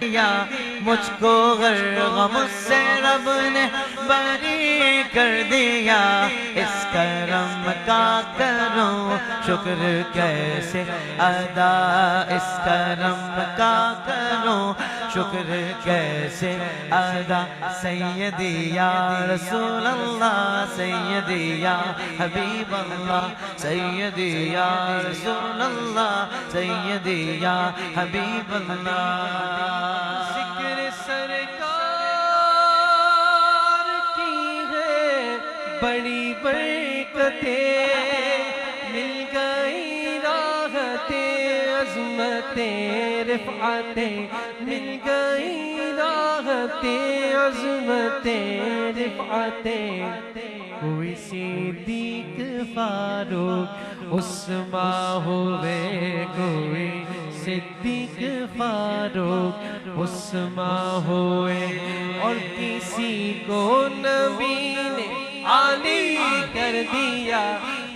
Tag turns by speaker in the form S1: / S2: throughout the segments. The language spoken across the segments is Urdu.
S1: دیا مجھ کو غم سے رب نے بری کر دیا اس کرم کا کروں شکر کیسے ادا اس کرم کا کروں شکر کیسے ادا سیدی یا رسول اللہ سیدی یا حبیب اللہ سیدی یا رسول اللہ سیدی یا حبیب اللہ
S2: ذکر سرکار کی ہے بڑی برکتیں مل گئی راحتیں عظمتیں رفعتیں مل گئی راحتیں عظمتیں رفعتیں کوئی صدیق فاروق عثمان ہوئے کوئی صدیق فاروق عثمان ہوئے اور کسی کو نبی نے علی کر دیا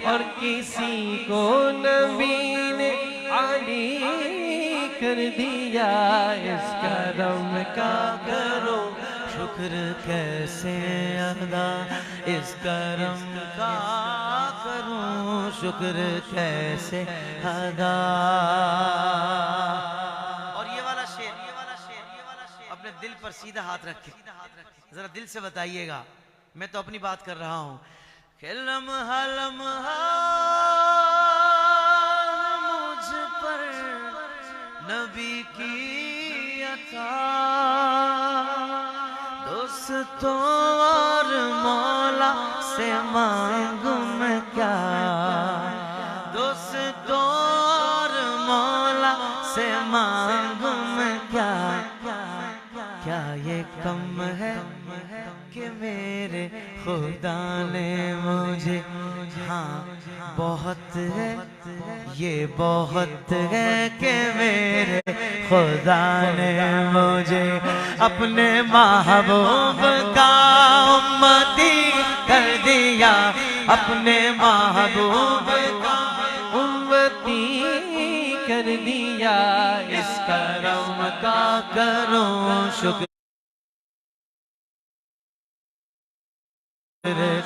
S2: اور کسی کو نبی نے علی کر دیا اس کرم کا کرو
S1: شکر کیسے ادا اس کرم کا کروں شکر کیسے ادا اور یہ والا شعر اپنے دل پر سیدھا ہاتھ رکھ کے ذرا دل سے بتائیے گا میں تو اپنی بات کر رہا ہوں کہ لمحہ لمحہ مجھ پر نبی کی عطا دوستوں اور مولا سے مانگوں میں کیا دوستوں اور مولا سے مانگوں میں کیا کیا یہ کم ہے کہ میرے خدا نے مجھے ہاں بہت ہے یہ بہت ہے کہ میرے خدا نے مجھے اپنے محبوب کا امتی کر دیا اپنے محبوب کا
S2: امتی کر دیا اس کرم کا کروں شکر